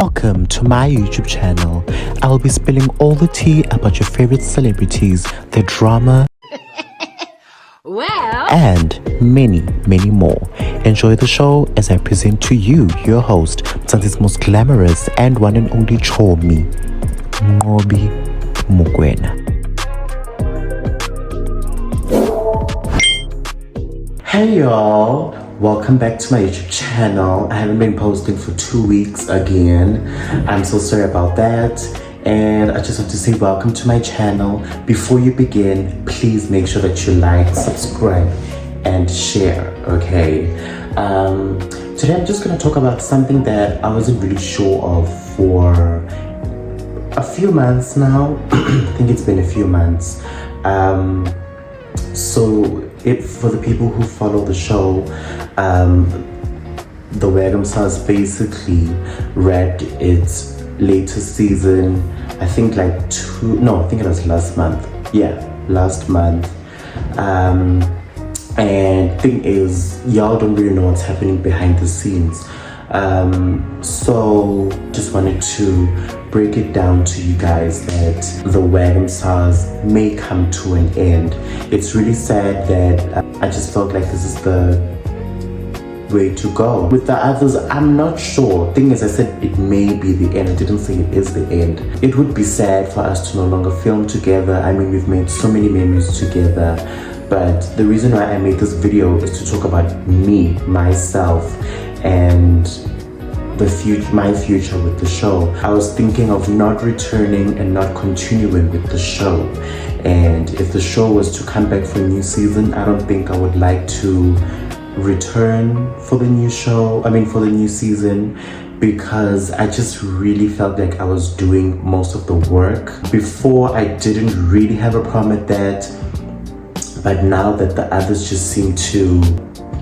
Welcome to my YouTube channel. I'll be spilling all the tea about your favorite celebrities, their drama, and many, many more. Enjoy the show as I present to you your host, Mzansi's most glamorous and one and only Chomi, Mnqobi Mokoena. Hey y'all, welcome back to my YouTube channel. I haven't been posting for 2 weeks again. I'm so sorry about that. And I just want to say welcome to my channel. Before you begin, please make sure that you like, subscribe, and share, okay? Today I'm just gonna talk about something that I wasn't really sure of for a few months now. I think it's been a few months. So for the people who follow the show, the Wagomsas basically wrapped its latest season. I think I think it was last month. Yeah, last month. And thing is, y'all don't really know what's happening behind the scenes. So just wanted to break it down to you guys that the Wagomsas may come to an end. It's really sad that I just felt like this is the way to go. With the others, I'm not sure. Thing is, I said it may be the end. I didn't say it is the end. It would be sad for us to no longer film together. I mean, we've made so many memories together. But the reason why I made this video is to talk about me, myself, and my future with the show. I was thinking of not returning and not continuing with the show. And if the show was to come back for a new season, I don't think I would like to return for the new season, because I just really felt like I was doing most of the work. Before, I didn't really have a problem with that, but now that the others just seem to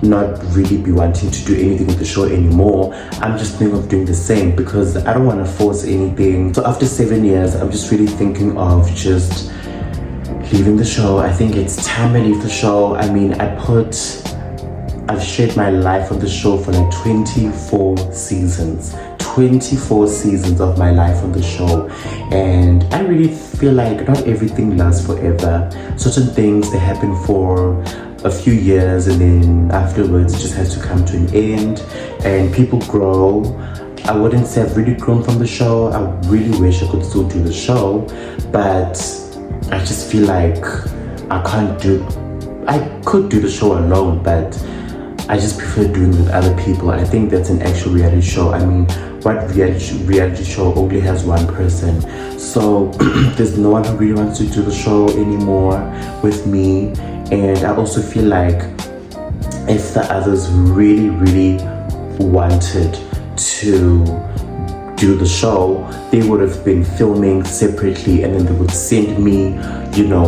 not really be wanting to do anything with the show anymore, I'm just thinking of doing the same, because I don't want to force anything. So after 7 years, I'm just really thinking of just leaving the show. I think it's time I leave the show. I mean, I've shared my life on the show for like 24 seasons. 24 seasons of my life on the show, and I really feel like not everything lasts forever. Certain things, they happen for a few years, and then afterwards it just has to come to an end, and people grow. I wouldn't say I've really grown from the show. I really wish I could still do the show, but I just feel like I could do the show alone, but I just prefer doing it with other people. I think that's an actual reality show. I mean, what reality show only has one person? So there's no one who really wants to do the show anymore with me. And I also feel like if the others really, really wanted to do the show, they would have been filming separately, and then they would send me,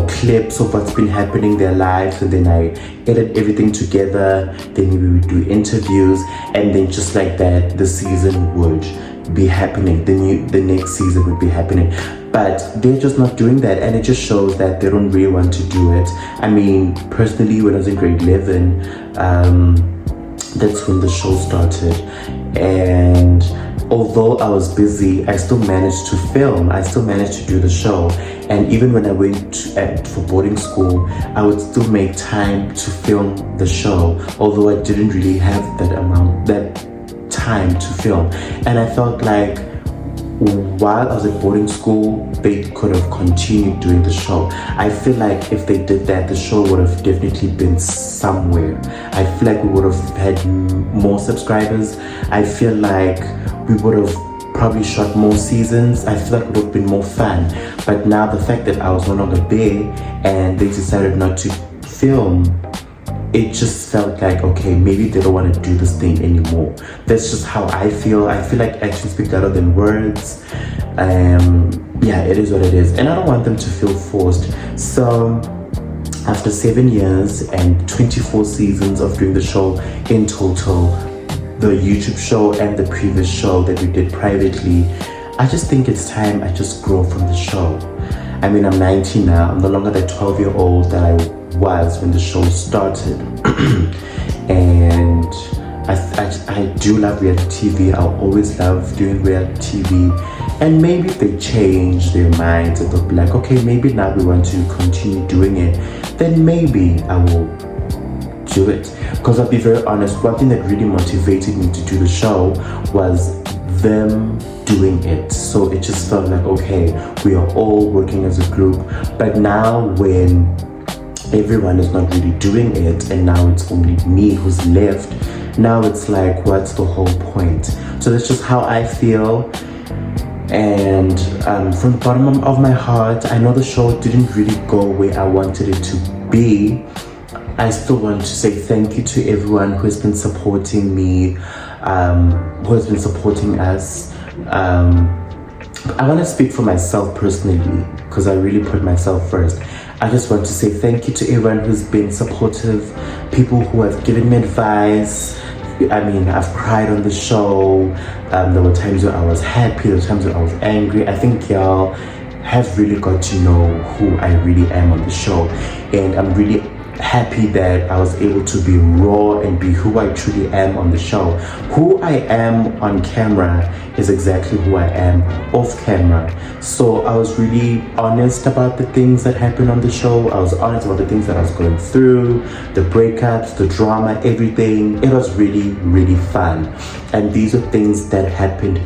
clips of what's been happening in their lives, and then I edit everything together. Then we would do interviews, and then just like that, the season would be happening. The next season would be happening. But they're just not doing that, and it just shows that they don't really want to do it. I mean, personally, when I was in grade 11, that's when the show started, and although I was busy, I still managed to film. I still managed to do the show. And even when I went for boarding school, I would still make time to film the show, although I didn't really have that time to film. And I felt like while I was at boarding school, they could have continued doing the show. I feel like if they did that, the show would have definitely been somewhere. I feel like we would have had more subscribers. I feel like we would have probably shot more seasons. I feel like it would have been more fun. But now the fact that I was no longer there and they decided not to film, it just felt like, okay, maybe they don't want to do this thing anymore. That's just how I feel. I feel like actions speak louder than words. Yeah, it is what it is. And I don't want them to feel forced. So after 7 years and 24 seasons of doing the show in total, the YouTube show and the previous show that we did privately, I just think it's time I just grow from the show. I mean, I'm 19 now. I'm no longer the 12-year-old that I was when the show started. And I do love reality TV. I'll always love doing reality TV. And maybe if they change their minds and they'll be like, okay, maybe now we want to continue doing it, then maybe I will do it. Because I'll be very honest, one thing that really motivated me to do the show was them doing it. So it just felt like, okay, we are all working as a group. But now when everyone is not really doing it and now it's only me who's left, now it's like, what's the whole point? So that's just how I feel. And from the bottom of my heart, I know the show didn't really go where I wanted it to be. I still want to say thank you to everyone who has been supporting me, who has been supporting us. I want to speak for myself personally because I really put myself first. I just want to say thank you to everyone who's been supportive, people who have given me advice. I mean, I've cried on the show. There were times where I was happy, there were times where I was angry. I think y'all have really got to know who I really am on the show. And I'm really happy that I was able to be raw and be who I truly am on the show. Who I am on camera is exactly who I am off camera. So I was really honest about the things that happened on the show. I was honest about the things that I was going through, the breakups, the drama, everything. It was really, really fun. And these are things that happened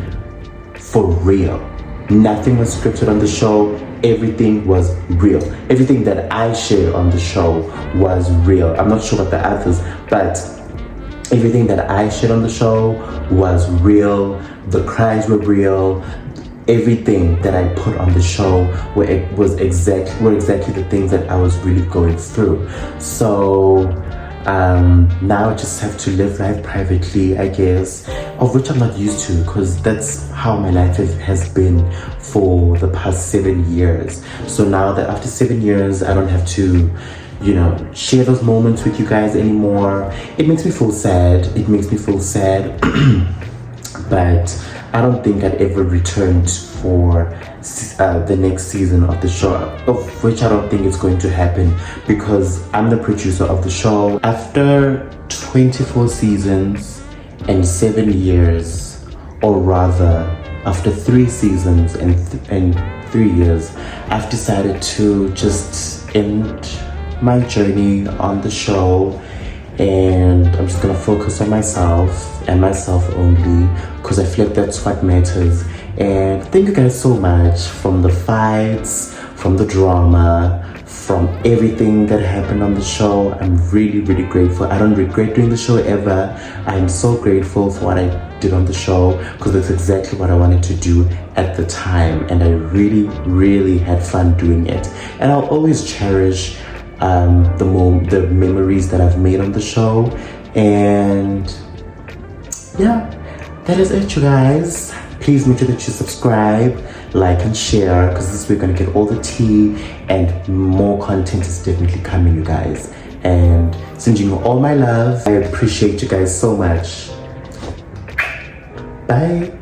for real. Nothing was scripted on the show. Everything was real. Everything that I shared on the show was real. I'm not sure about the others, but everything that I shared on the show was real. The cries were real. Everything that I put on the show were exactly the things that I was really going through. So now I just have to live life privately, I guess, of which I'm not used to because that's how my life has been for the past 7 years. So now that after 7 years, I don't have to, share those moments with you guys anymore. It makes me feel sad. But I don't think I'd ever return for the next season of the show, of which I don't think it's going to happen because I'm the producer of the show. After 24 seasons and 7 years, or rather after 3 seasons and 3 years, I've decided to just end my journey on the show, and I'm just gonna focus on myself and myself only because I feel like that's what matters. And thank you guys so much, from the fights, from the drama, from everything that happened on the show. I'm really, really grateful. I don't regret doing the show ever. I'm so grateful for what I did on the show because that's exactly what I wanted to do at the time, and I really, really had fun doing it. And I'll always cherish the memories that I've made on the show. And yeah, that is it, you guys. Please make sure that you subscribe, like, and share because this is where we're gonna get all the tea, and more content is definitely coming, you guys. And sending you all my love. I appreciate you guys so much. Bye.